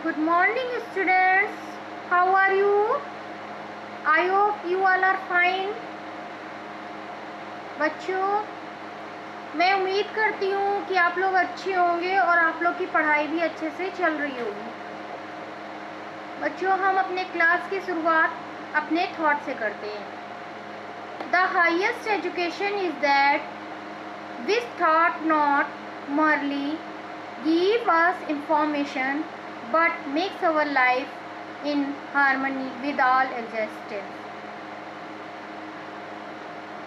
Good morning students. How are you? I hope you all are fine. बच्चों, मैं उम्मीद करती हूँ कि आप लोग अच्छे होंगे और आप लोग की पढ़ाई भी अच्छे से चल रही होगी। बच्चों, हम अपने क्लास की शुरुआत अपने थॉट से करते हैं। The highest education is that which thought not merely give us information but makes our life in harmony with all existence।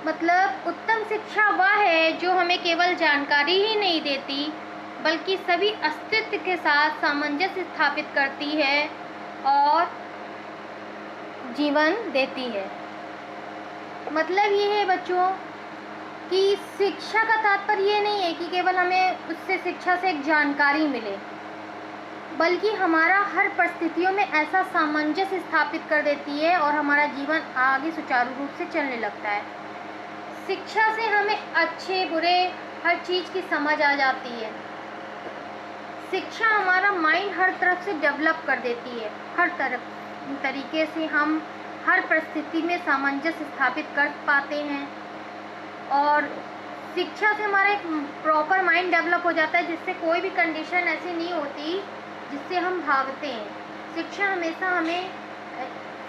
मतलब उत्तम शिक्षा वह है जो हमें केवल जानकारी ही नहीं देती बल्कि सभी अस्तित्व के साथ सामंजस्य स्थापित करती है और जीवन देती है। मतलब ये है बच्चों कि शिक्षा का तात्पर्य ये नहीं है कि केवल हमें उससे शिक्षा से एक जानकारी मिले, बल्कि हमारा हर परिस्थितियों में ऐसा सामंजस्य स्थापित कर देती है और हमारा जीवन आगे सुचारू रूप से चलने लगता है। शिक्षा से हमें अच्छे बुरे हर चीज़ की समझ आ जाती है। शिक्षा हमारा माइंड हर तरफ से डेवलप कर देती है। हर तरीके से हम हर परिस्थिति में सामंजस्य स्थापित कर पाते हैं और शिक्षा से हमारा एक प्रॉपर माइंड डेवलप हो जाता है, जिससे कोई भी कंडीशन ऐसी नहीं होती जिससे हम भागते हैं। शिक्षा हमेशा हमें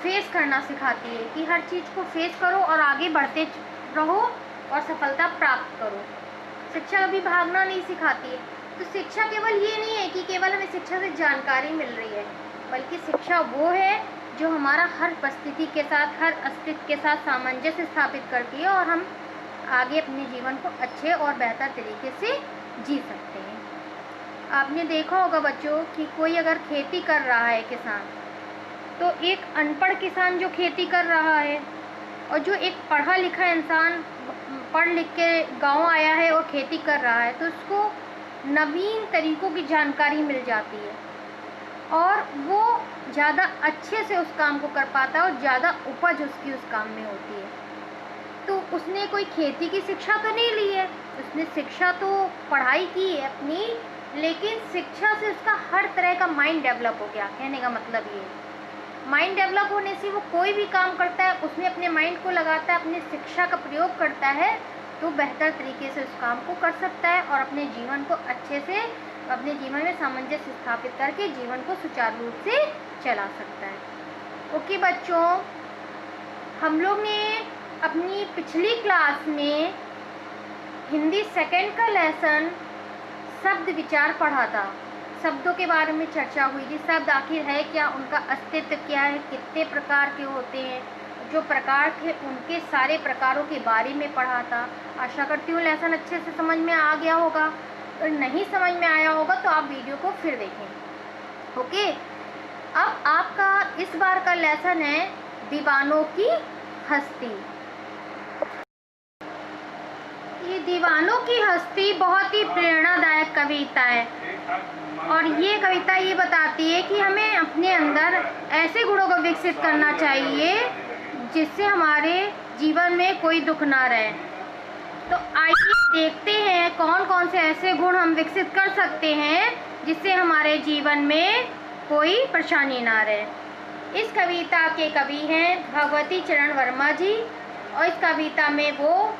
फेस करना सिखाती है कि हर चीज़ को फेस करो और आगे बढ़ते रहो और सफलता प्राप्त करो। शिक्षा कभी भागना नहीं सिखाती है। तो शिक्षा केवल ये नहीं है कि केवल हमें शिक्षा से जानकारी मिल रही है, बल्कि शिक्षा वो है जो हमारा हर परिस्थिति के साथ, हर अस्तित्व के साथ सामंजस्य स्थापित करती है और हम आगे अपने जीवन को अच्छे और बेहतर तरीके से जी सकते हैं। आपने देखा होगा बच्चों कि कोई अगर खेती कर रहा है किसान, तो एक अनपढ़ किसान जो खेती कर रहा है और जो एक पढ़ा लिखा इंसान पढ़ लिख के गाँव आया है और खेती कर रहा है, तो उसको नवीन तरीक़ों की जानकारी मिल जाती है और वो ज़्यादा अच्छे से उस काम को कर पाता है और ज़्यादा उपज उसकी उस काम में होती है। तो उसने कोई खेती की शिक्षा तो नहीं ली है, उसने शिक्षा तो पढ़ाई की है अपनी, लेकिन शिक्षा से उसका हर तरह का माइंड डेवलप हो गया। कहने का मतलब ये है, माइंड डेवलप होने से वो कोई भी काम करता है उसमें अपने माइंड को लगाता है, अपनी शिक्षा का प्रयोग करता है, तो बेहतर तरीके से उस काम को कर सकता है और अपने जीवन को अच्छे से, अपने जीवन में सामंजस्य स्थापित करके जीवन को सुचारू रूप से चला सकता है। ओके बच्चों, हम लोग ने अपनी पिछली क्लास में हिंदी सेकंड का लेसन शब्द विचार पढ़ा था। शब्दों के बारे में चर्चा हुई थी। शब्द आखिर है क्या, उनका अस्तित्व क्या है, कितने प्रकार के होते हैं, जो प्रकार थे उनके सारे प्रकारों के बारे में पढ़ा था। आशा करती हूँ लेसन अच्छे से समझ में आ गया होगा। और नहीं समझ में आया होगा तो आप वीडियो को फिर देखें। ओके, अब आपका इस बार का लेसन है दीवानों की हस्ती। ये दीवानों की हस्ती बहुत ही प्रेरणादायक कविता है और ये कविता ये बताती है कि हमें अपने अंदर ऐसे गुणों को विकसित करना चाहिए जिससे हमारे जीवन में कोई दुख ना रहे। तो आइए देखते हैं कौन कौन से ऐसे गुण हम विकसित कर सकते हैं जिससे हमारे जीवन में कोई परेशानी ना रहे। इस कविता के कवि हैं भगवती चरण वर्मा जी और इस कविता में वो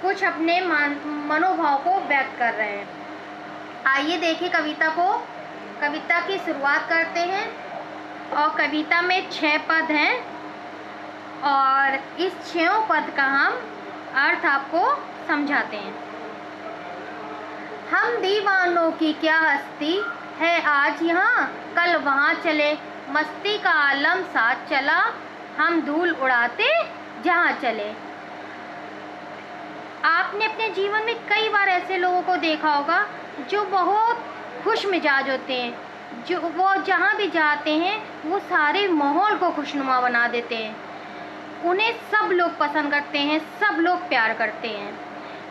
कुछ अपने मनोभाव को व्यक्त कर रहे हैं। आइए देखें कविता को। कविता की शुरुआत करते हैं और कविता में 6 पद हैं और इस 6 पद का हम अर्थ आपको समझाते हैं। हम दीवानों की क्या हस्ती है, आज यहाँ कल वहाँ चले, मस्ती का आलम साथ चला, हम धूल उड़ाते जहाँ चले। आपने अपने जीवन में कई बार ऐसे लोगों को देखा होगा जो बहुत खुश मिजाज होते हैं, जो वो जहाँ भी जाते हैं वो सारे माहौल को खुशनुमा बना देते हैं। उन्हें सब लोग पसंद करते हैं, सब लोग प्यार करते हैं।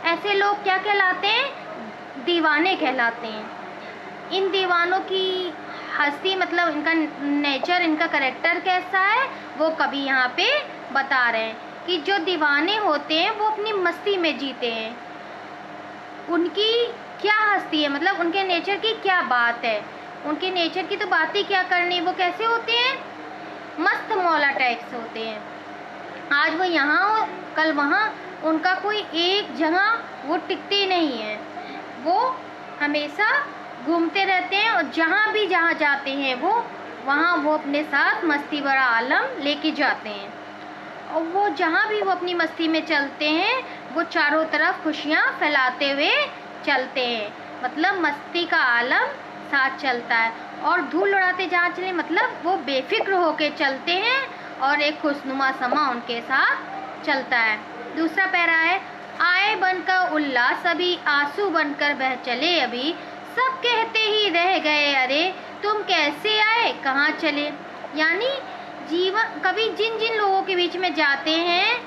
ऐसे लोग क्या कहलाते हैं, दीवाने कहलाते हैं। इन दीवानों की हस्ती मतलब इनका नेचर, इनका कैरेक्टर कैसा है, वो कभी यहाँ पे बता रहे हैं कि जो दीवाने होते हैं वो अपनी मस्ती में जीते हैं। उनकी क्या हस्ती है, मतलब उनके नेचर की क्या बात है उनके नेचर की तो बात ही क्या करनी, वो कैसे होते हैं, मस्त मौला टाइप से होते हैं। आज वो यहाँ हो कल वहाँ, उनका कोई एक जगह वो टिकते नहीं हैं, वो हमेशा घूमते रहते हैं और जहाँ जाते हैं वहाँ वो अपने साथ मस्ती भरा आलम लेके जाते हैं। और वो जहाँ भी वो अपनी मस्ती में चलते हैं वो चारों तरफ खुशियाँ फैलाते हुए चलते हैं, मतलब मस्ती का आलम साथ चलता है। और धूल उड़ाते जहाँ चले, मतलब वो बेफिक्र होके चलते हैं और एक खुशनुमा समा उनके साथ चलता है। दूसरा पैरा है, आए बनकर उल्लास अभी, आंसू बनकर बह चले अभी, सब कहते ही रह गए अरे, तुम कैसे आए कहाँ चले। यानी जीवन कभी जिन जिन लोगों के बीच में जाते हैं,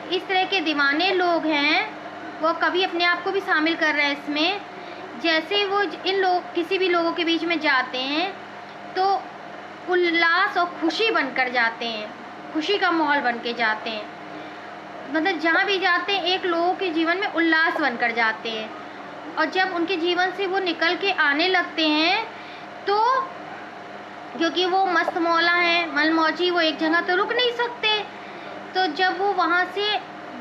इस तरह के दीवाने लोग हैं, वो कभी अपने आप को भी शामिल कर रहे हैं इसमें। जैसे वो इन लोग किसी भी लोगों के बीच में जाते हैं तो उल्लास और खुशी बनकर जाते हैं, खुशी का माहौल बन के जाते हैं। मतलब जहाँ भी जाते हैं एक लोगों के जीवन में उल्लास बनकर जाते हैं। और जब उनके जीवन से वो निकल के आने लगते हैं तो क्योंकि वो मस्त मौला हैं, मनमौजी, वो एक जगह तो रुक नहीं सकते, तो जब वो वहाँ से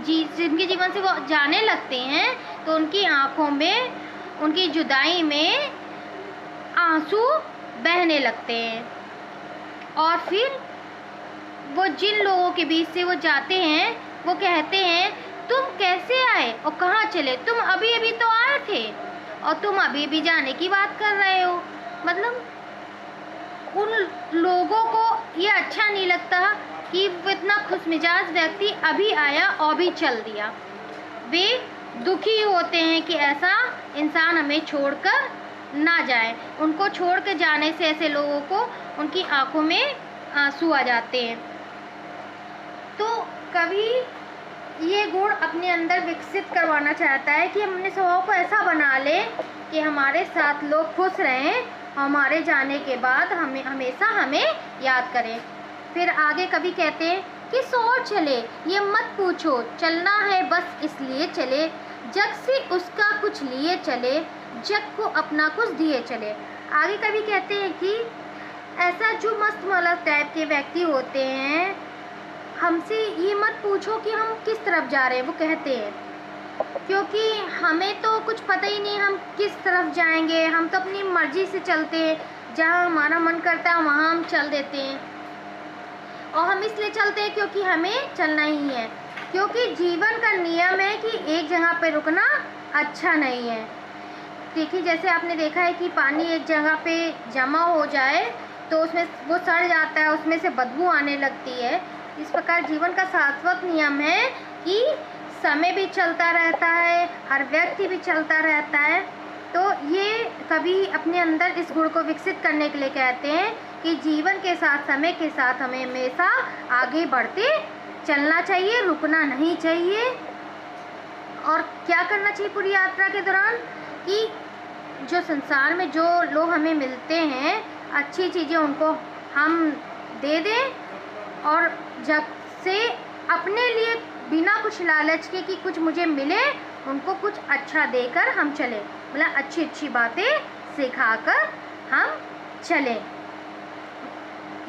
जिनके जीवन से वो जाने लगते हैं तो उनकी आँखों में, उनकी जुदाई में आंसू बहने लगते हैं। और फिर वो जिन लोगों के बीच से वो जाते हैं वो कहते हैं, तुम कैसे आए और कहाँ चले, तुम अभी अभी तो आए थे और तुम अभी भी जाने की बात कर रहे हो। मतलब उन लोगों को ये अच्छा नहीं लगता कि वो इतना खुशमिजाज व्यक्ति अभी आया और भी चल दिया। वे दुखी होते हैं कि ऐसा इंसान हमें छोड़कर ना जाए। उनको छोड़ कर जाने से ऐसे लोगों को उनकी आंखों में आंसू आ जाते हैं। तो कभी ये गुण अपने अंदर विकसित करवाना चाहता है कि हम अपने स्वभाव को ऐसा बना लें कि हमारे साथ लोग खुश रहें, हमारे जाने के बाद हमेशा हमें याद करें। फिर आगे कभी कहते हैं कि सौर चले ये मत पूछो, चलना है बस इसलिए चले, जग से उसका कुछ लिए चले, जग को अपना कुछ दिए चले। आगे कभी कहते हैं कि ऐसा जो मस्त मौला टाइप के व्यक्ति होते हैं, हमसे ये मत पूछो कि हम किस तरफ जा रहे हैं, वो कहते हैं, क्योंकि हमें तो कुछ पता ही नहीं हम किस तरफ जाएंगे, हम तो अपनी मर्जी से चलते हैं, जहाँ हमारा मन करता है वहाँ हम चल देते हैं। और हम इसलिए चलते हैं क्योंकि हमें चलना ही है, क्योंकि जीवन का नियम है कि एक जगह पे रुकना अच्छा नहीं है। देखिए जैसे आपने देखा है कि पानी एक जगह पे जमा हो जाए तो उसमें वो सड़ जाता है, उसमें से बदबू आने लगती है। इस प्रकार जीवन का शाश्वत नियम है कि समय भी चलता रहता है, हर व्यक्ति भी चलता रहता है। तो ये कभी अपने अंदर इस गुण को विकसित करने के लिए कहते हैं कि जीवन के साथ, समय के साथ हमें हमेशा आगे बढ़ते चलना चाहिए, रुकना नहीं चाहिए। और क्या करना चाहिए पूरी यात्रा के दौरान कि जो संसार में जो लोग हमें मिलते हैं, अच्छी चीज़ें उनको हम दे दें और जब से अपने लिए बिना कुछ लालच के कि कुछ मुझे मिले, उनको कुछ अच्छा देकर हम चलें, मतलब अच्छी अच्छी बातें सिखाकर हम चलें।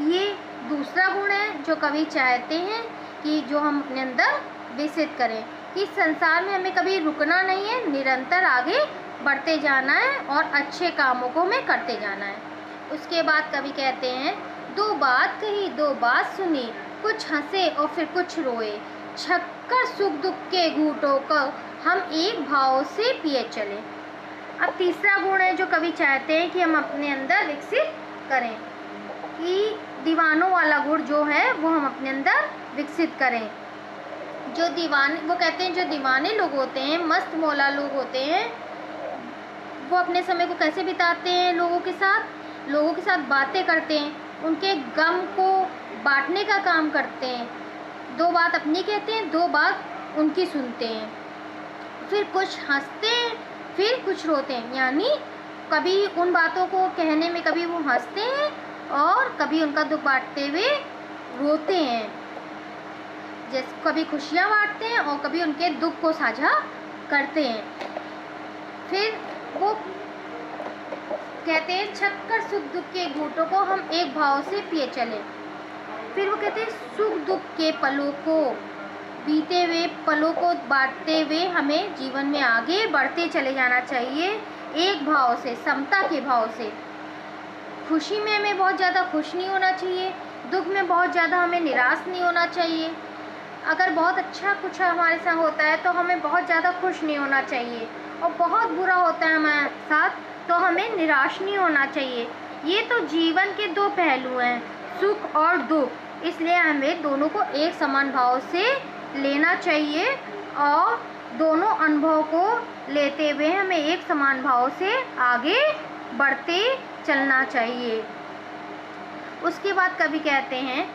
ये दूसरा गुण है जो कवि चाहते हैं कि जो हम अपने अंदर विकसित करें कि संसार में हमें कभी रुकना नहीं है, निरंतर आगे बढ़ते जाना है और अच्छे कामों को हमें करते जाना है। उसके बाद कवि कहते हैं, दो बात कही दो बात सुनी, कुछ हंसे और फिर कुछ रोए, छक्कर सुख दुख के घूंटों को हम एक भाव से पिए चले। अब तीसरा गुण है जो कवि चाहते हैं कि हम अपने अंदर विकसित करें कि दीवानों वाला गुण जो है वो हम अपने अंदर विकसित करें। जो दीवाने, वो कहते हैं जो दीवाने लोग होते हैं, मस्त मौला लोग होते हैं, वो अपने समय को कैसे बिताते हैं, लोगों के साथ बातें करते हैं, उनके गम को बांटने का काम करते हैं। दो बात अपनी कहते हैं, दो बात उनकी सुनते हैं, फिर कुछ हंसते हैं फिर कुछ रोते हैं। यानी कभी उन बातों को कहने में कभी वो हंसते हैं और कभी उनका दुख बांटते हुए रोते हैं। जैसे कभी खुशियाँ बांटते हैं और कभी उनके दुख को साझा करते हैं। फिर वो कहते हैं छक्कर सुख दुख के घूंटों को हम एक भाव से पिए चले। फिर वो कहते हैं सुख दुख के पलों को, बीते हुए पलों को बांटते हुए हमें जीवन में आगे बढ़ते चले जाना चाहिए, एक भाव से, समता के भाव से। खुशी में हमें बहुत ज़्यादा खुश नहीं होना चाहिए, दुख में बहुत ज़्यादा हमें निराश नहीं होना चाहिए। अगर बहुत अच्छा कुछ हमारे साथ होता है तो हमें बहुत ज़्यादा खुश नहीं होना चाहिए, और बहुत बुरा होता है हमारे साथ तो हमें निराश नहीं होना चाहिए। ये तो जीवन के दो पहलू हैं, सुख और दुख, इसलिए हमें दोनों को एक समान भाव से लेना चाहिए और दोनों अनुभव को लेते हुए हमें एक समान भाव से आगे बढ़ते चलना चाहिए। उसके बाद कवि कहते हैं,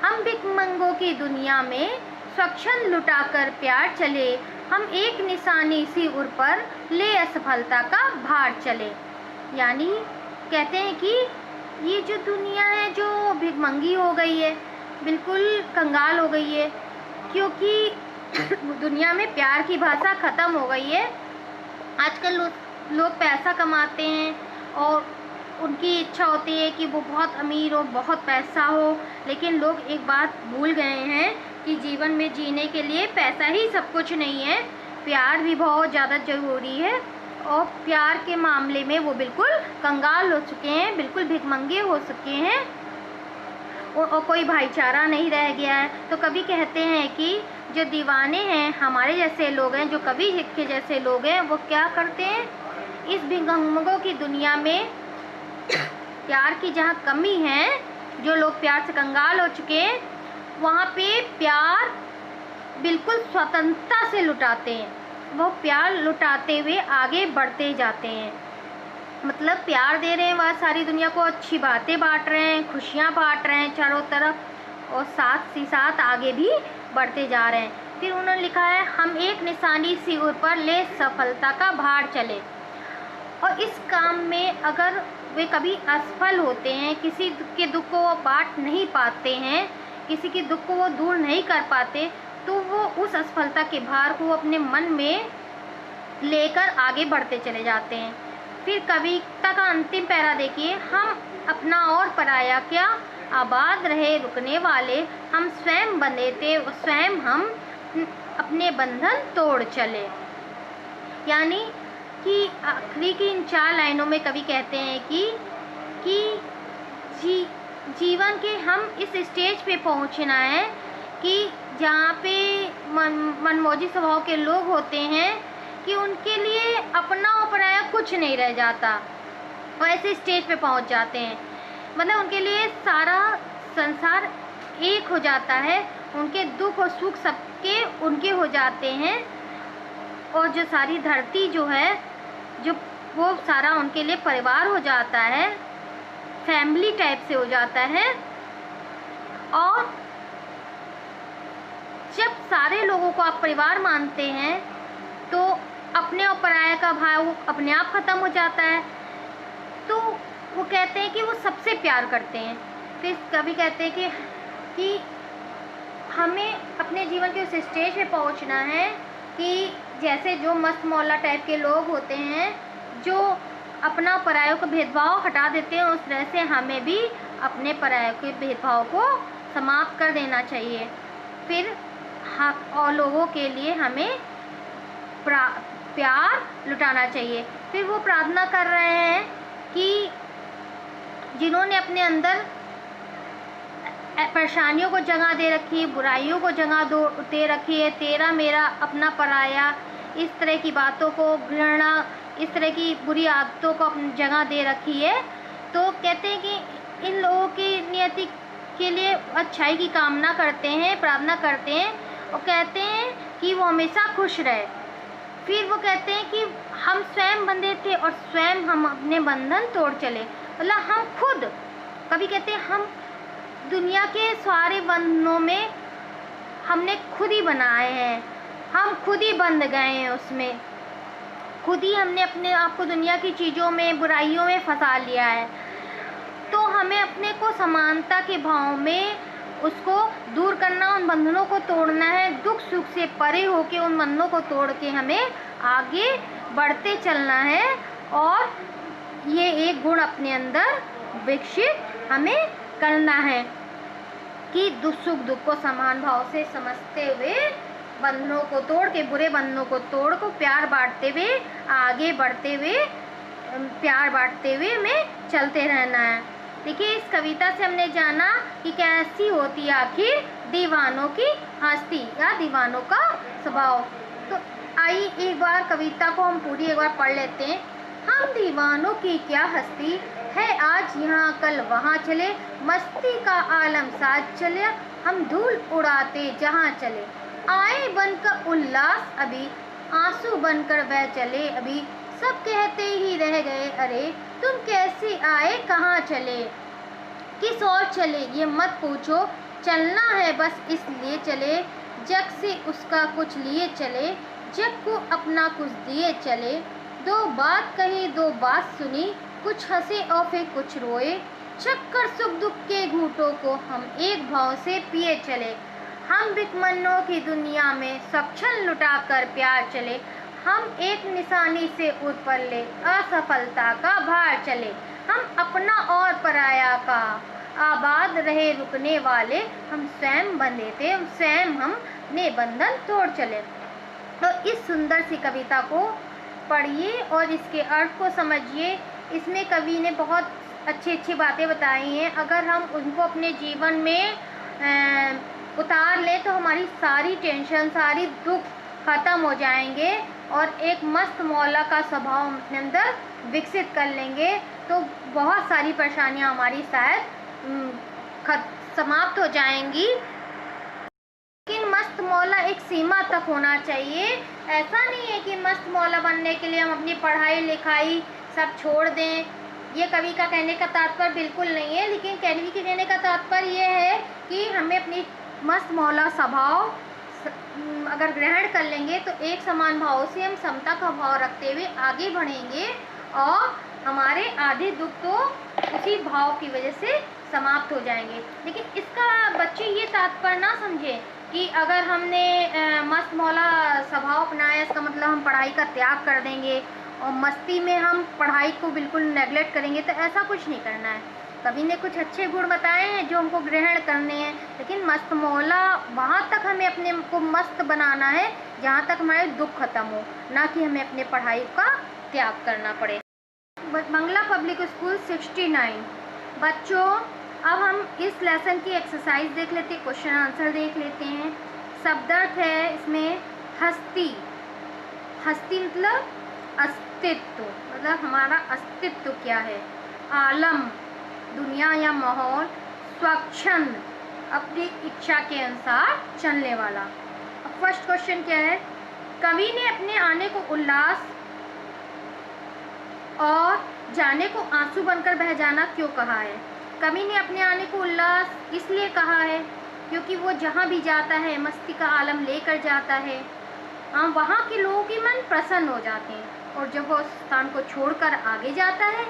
हम भिखमंगों की दुनिया में स्वच्छंद लुटाकर प्यार चले, हम एक निशानी सी उर पर ले असफलता का भार चले। यानी कहते हैं कि ये जो दुनिया है जो भिखमंगी हो गई है, बिल्कुल कंगाल हो गई है, क्योंकि दुनिया में प्यार की भाषा ख़त्म हो गई है। आजकल लोग पैसा कमाते हैं और उनकी इच्छा होती है कि वो बहुत अमीर हो, बहुत पैसा हो, लेकिन लोग एक बात भूल गए हैं कि जीवन में जीने के लिए पैसा ही सब कुछ नहीं है, प्यार भी बहुत ज़्यादा ज़रूरी है। और प्यार के मामले में वो बिल्कुल कंगाल हो चुके हैं, बिल्कुल भिखमंगे हो चुके हैं, और कोई भाईचारा नहीं रह गया है। तो कवि कहते हैं कि जो दीवाने हैं, हमारे जैसे लोग हैं, जो कवि के जैसे लोग हैं, वो क्या करते हैं, इस भिखमंगों की दुनिया में प्यार की जहाँ कमी है, जो लोग प्यार से कंगाल हो चुके हैं, वहाँ पे प्यार बिल्कुल स्वतंत्रता से लुटाते हैं। वो प्यार लुटाते हुए आगे बढ़ते जाते हैं, मतलब प्यार दे रहे हैं, वह सारी दुनिया को अच्छी बातें बांट रहे हैं, खुशियाँ बांट रहे हैं चारों तरफ, और साथ ही साथ आगे भी बढ़ते जा रहे हैं। फिर उन्होंने लिखा है, हम एक निशानी सी उर पर ले सफलता का भार चले। और इस काम में अगर वे कभी असफल होते हैं, किसी के दुख को वो बांट नहीं पाते हैं, किसी के दुख को वो दूर नहीं कर पाते, तो वो उस असफलता के भार को अपने मन में लेकर आगे बढ़ते चले जाते हैं। फिर कविता का अंतिम पैरा देखिए, हम अपना और पराया क्या, आबाद रहे रुकने वाले, हम स्वयं बंधे थे स्वयं हम अपने बंधन तोड़ चले। यानी कि आखिरी की इन 4 लाइनों में कवि कहते हैं कि जीवन के हम इस स्टेज पे पहुंचना है कि जहाँ पे मनमौजी स्वभाव के लोग होते हैं कि उनके लिए अपना और पराया कुछ नहीं रह जाता, और ऐसे स्टेज पे पहुंच जाते हैं, मतलब उनके लिए सारा संसार एक हो जाता है, उनके दुख और सुख सबके उनके हो जाते हैं, और जो सारी धरती जो है, जो वो सारा उनके लिए परिवार हो जाता है, फैमिली टाइप से हो जाता है। और जब सारे लोगों को आप परिवार मानते हैं तो अपने और पराये का भाव अपने आप ख़त्म हो जाता है। तो वो कहते हैं कि वो सबसे प्यार करते हैं। फिर कभी कहते हैं कि हमें अपने जीवन के उस स्टेज पे पहुंचना है कि जैसे जो मस्त मौला टाइप के लोग होते हैं, जो अपना परायों का भेदभाव हटा देते हैं, उस तरह से हमें भी अपने परायों के भेदभाव को समाप्त कर देना चाहिए। फिर हक और लोगों के लिए हमें प्यार लुटाना चाहिए। फिर वो प्रार्थना कर रहे हैं कि जिन्होंने अपने अंदर परेशानियों को जगह दे रखी है, बुराइयों को जगह दे रखी है, तेरा मेरा अपना पराया, इस तरह की बातों को, घृणा, इस तरह की बुरी आदतों को अपनी जगह दे रखी है, तो कहते हैं कि इन लोगों की नियति के लिए अच्छाई की कामना करते हैं, प्रार्थना करते हैं, और कहते हैं कि वो हमेशा खुश रहे। फिर वो कहते हैं कि हम स्वयं बंधे थे और स्वयं हम अपने बंधन तोड़ चले, मतलब हम खुद, कभी कहते हैं हम दुनिया के सारे बंधनों में हमने खुद ही बनाए हैं, हम खुद ही बंध गए हैं उसमें, खुद ही हमने अपने आप को दुनिया की चीज़ों में, बुराइयों में फंसा लिया है। तो हमें अपने को समानता के भाव में उसको दूर करना, उन बंधनों को तोड़ना है, दुख सुख से परे होके उन बंधनों को तोड़ के हमें आगे बढ़ते चलना है, और ये एक गुण अपने अंदर विकसित हमें करना है कि सुख दुख को समान भाव से समझते हुए, बंधनों को तोड़ के, बुरे बंधनों को तोड़ को प्यार बांटते हुए, आगे बढ़ते हुए, प्यार बांटते हुए हमें चलते रहना है। देखिए, इस कविता से हमने जाना कि कैसी होती है आखिर दीवानों की हस्ती या दीवानों का स्वभाव। तो आइए एक बार कविता को हम पूरी एक बार पढ़ लेते हैं। हम दीवानों की क्या हस्ती है, आज यहाँ कल वहाँ चले, मस्ती का आलम साथ चले, हम धूल उड़ाते जहाँ चले, आए बनकर उल्लास अभी, आंसू बनकर वह चले अभी, सब कहते ही रह गए अरे तुम कैसे आए कहाँ चले, किस ओर चले ये मत पूछो, चलना है बस इसलिए चले, जग से उसका कुछ लिए चले, जग को अपना कुछ दिए चले, दो बात कही दो बात सुनी, कुछ हंसे और फिर कुछ रोए, चक्कर सुख दुख के घूंटों को हम एक भाव से पिए चले, हम भिखमन्नों की दुनिया में सब छल लुटा कर प्यार चले, हम एक निशानी से ऊपर ले असफलता का भार चले, हम अपना और पराया का आबाद रहे रुकने वाले, हम स्वयं बंधे थे हम स्वयं हमने बंधन तोड़ चले। तो इस सुंदर सी कविता को पढ़िए और इसके अर्थ को समझिए। इसमें कवि ने बहुत अच्छी अच्छी बातें बताई हैं। अगर हम उनको अपने जीवन में उतार लें तो हमारी सारी टेंशन, सारी दुख ख़त्म हो जाएंगे और एक मस्त मौला का स्वभाव अपने अंदर विकसित कर लेंगे, तो बहुत सारी परेशानियां हमारी शायद समाप्त हो जाएंगी। लेकिन मस्त मौला एक सीमा तक होना चाहिए। ऐसा नहीं है कि मस्त मौला बनने के लिए हम अपनी पढ़ाई लिखाई सब छोड़ दें। ये कवि का कहने का तात्पर्य बिल्कुल नहीं है, लेकिन कवि के कहने का तात्पर्य ये है कि हमें अपनी मस्त मौला स्वभाव अगर ग्रहण कर लेंगे तो एक समान भाव से हम समता का भाव रखते हुए आगे बढ़ेंगे और हमारे आधे दुख तो उसी भाव की वजह से समाप्त हो जाएंगे। लेकिन इसका बच्चे ये तात्पर्य ना समझे कि अगर हमने मस्त मौला स्वभाव अपनाया इसका मतलब हम पढ़ाई का त्याग कर देंगे और मस्ती में हम पढ़ाई को बिल्कुल नेगलेक्ट करेंगे, तो ऐसा कुछ नहीं करना है। कवि ने कुछ अच्छे गुण बताए हैं जो हमको ग्रहण करने हैं, लेकिन मस्त मौला वहाँ तक हमें अपने को मस्त बनाना है जहाँ तक हमारे दुख खत्म हो, ना कि हमें अपने पढ़ाई का त्याग करना पड़े। बंगला पब्लिक स्कूल 69 बच्चों, अब हम इस लेसन की एक्सरसाइज देख लेते हैं, क्वेश्चन आंसर देख लेते हैं। शब्दार्थ है इसमें हस्ती। हस्ती मतलब अस्तित्व, मतलब हमारा अस्तित्व क्या है। आलम दुनिया या माहौल। स्वच्छंद अपनी इच्छा के अनुसार चलने वाला। अब फर्स्ट क्वेश्चन क्या है, कवि ने अपने आने को उल्लास और जाने को आंसू बनकर बह जाना क्यों कहा है। कवि ने अपने आने को उल्लास इसलिए कहा है क्योंकि वो जहाँ भी जाता है मस्ती का आलम लेकर जाता है। वहाँ के लोगों के मन प्रसन्न हो जाते हैं, और जब वो स्थान को छोड़कर आगे जाता है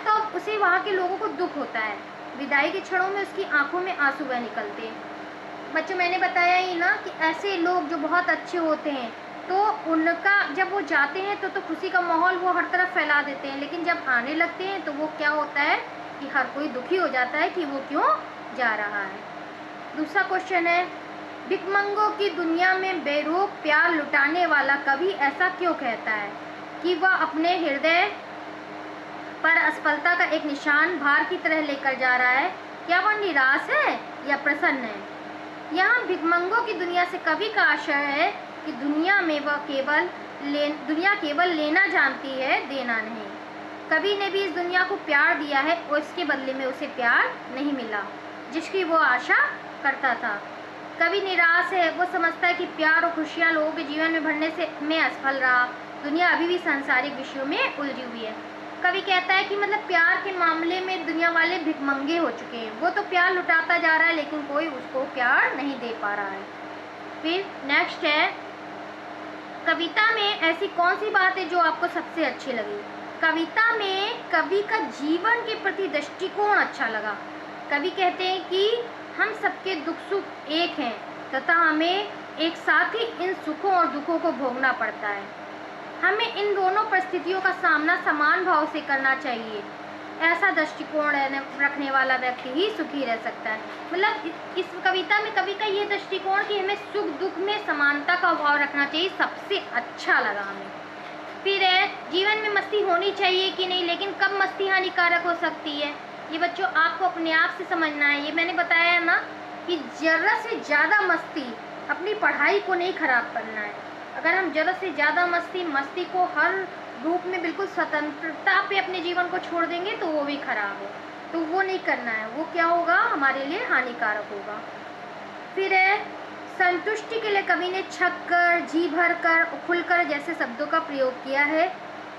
तो उसे वहाँ के लोगों को दुख होता है। विदाई के क्षणों में उसकी आंखों में आंसू बह निकलते हैं। बच्चों, मैंने बताया ही ना कि ऐसे लोग जो बहुत अच्छे होते हैं तो उनका जब वो जाते हैं तो खुशी का माहौल वो हर तरफ फैला देते हैं, लेकिन जब आने लगते हैं तो वो क्या होता है कि हर कोई दुखी हो जाता है कि वो क्यों जा रहा है। दूसरा क्वेश्चन है, भिखमंगों की दुनिया में बेरोक प्यार लुटाने वाला कवि ऐसा क्यों कहता है कि वह अपने हृदय पर असफलता का एक निशान भार की तरह लेकर जा रहा है। क्या वह निराश है या प्रसन्न है। यहाँ भिखमंगों की दुनिया से कवि का आशय है कि दुनिया में वह दुनिया केवल लेना जानती है, देना नहीं। कवि ने भी इस दुनिया को प्यार दिया है और इसके बदले में उसे प्यार नहीं मिला जिसकी वो आशा करता था। कवि निराश है, वो समझता है कि प्यार और खुशियाँ लोगों के जीवन में भरने में असफल रहा। दुनिया अभी भी सांसारिक विषयों में उलझी हुई है। कवि कहता है कि मतलब प्यार के मामले में दुनिया वाले भिखमंगे हो चुके हैं। वो तो प्यार लुटाता जा रहा है लेकिन कोई उसको प्यार नहीं दे पा रहा है। फिर नेक्स्ट है, कविता में ऐसी कौन सी बात है जो आपको सबसे अच्छी लगी। कविता में कवि का जीवन के प्रति दृष्टिकोण अच्छा लगा। कवि कहते हैं कि हम सबके दुख सुख एक हैं तथा हमें एक साथ ही इन सुखों और दुखों को भोगना पड़ता है। हमें इन दोनों परिस्थितियों का सामना समान भाव से करना चाहिए। ऐसा दृष्टिकोण रखने वाला व्यक्ति ही सुखी रह सकता है। मतलब इस कविता में कवि का ये दृष्टिकोण कि हमें सुख दुख में समानता का भाव रखना चाहिए, सबसे अच्छा लगा हमें। फिर है, जीवन में मस्ती होनी चाहिए कि नहीं, लेकिन कब मस्ती हानिकारक हो सकती है, ये बच्चों आपको अपने आप से समझना है। ये मैंने बताया है ना कि ज़रा से ज़्यादा मस्ती अपनी पढ़ाई को नहीं खराब करना है। अगर हम ज़रा से ज़्यादा मस्ती को हर रूप में बिल्कुल स्वतंत्रता पे अपने जीवन को छोड़ देंगे तो वो भी खराब है, तो वो नहीं करना है। वो क्या होगा, हमारे लिए हानिकारक होगा। फिर है, संतुष्टि के लिए कवि ने छक्कर, जी भर कर, खुलकर जैसे शब्दों का प्रयोग किया है।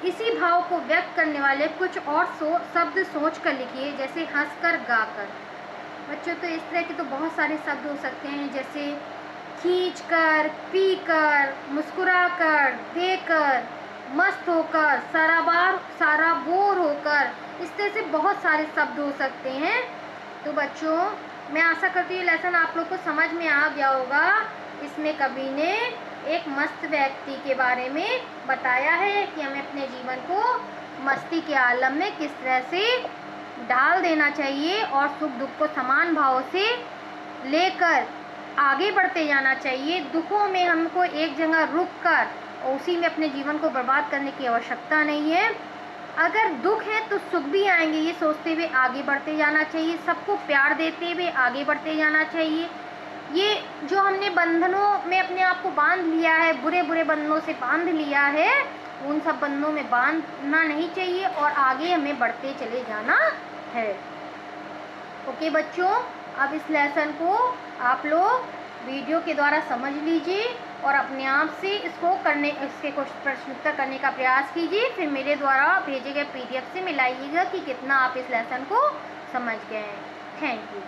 इसी भाव को व्यक्त करने वाले कुछ और शब्द सोच कर लिखिए, जैसे हंसकर, गाकर। बच्चों तो इस तरह के तो बहुत सारे शब्द हो सकते हैं, जैसे खींच कर, पी कर, मुस्कुरा कर, देकर, मस्त होकर, सराबोर होकर, इस तरह से बहुत सारे शब्द हो सकते हैं। तो बच्चों मैं आशा करती हूँ लेसन आप लोग को समझ में आ गया होगा। इसमें कवि ने एक मस्त व्यक्ति के बारे में बताया है कि हमें अपने जीवन को मस्ती के आलम में किस तरह से डाल देना चाहिए और सुख दुख को समान भाव से लेकर आगे बढ़ते जाना चाहिए। दुखों में हमको एक जगह रुक कर और उसी में अपने जीवन को बर्बाद करने की आवश्यकता नहीं है। अगर दुख है तो सुख भी आएंगे, ये सोचते हुए आगे बढ़ते जाना चाहिए। सबको प्यार देते हुए आगे बढ़ते जाना चाहिए। ये जो हमने बंधनों में अपने आप को बांध लिया है, बुरे बुरे बंधनों से बांध लिया है, उन सब बंधनों में बांधना नहीं चाहिए और आगे हमें बढ़ते चले जाना है। ओके बच्चों, अब इस लेसन को आप लोग वीडियो के द्वारा समझ लीजिए और अपने आप से इसके कुछ प्रश्न उत्तर करने का प्रयास कीजिए। फिर मेरे द्वारा भेजे गए PDF से मिलाइएगा कि कितना आप इस लेसन को समझ गए हैं। Thank you.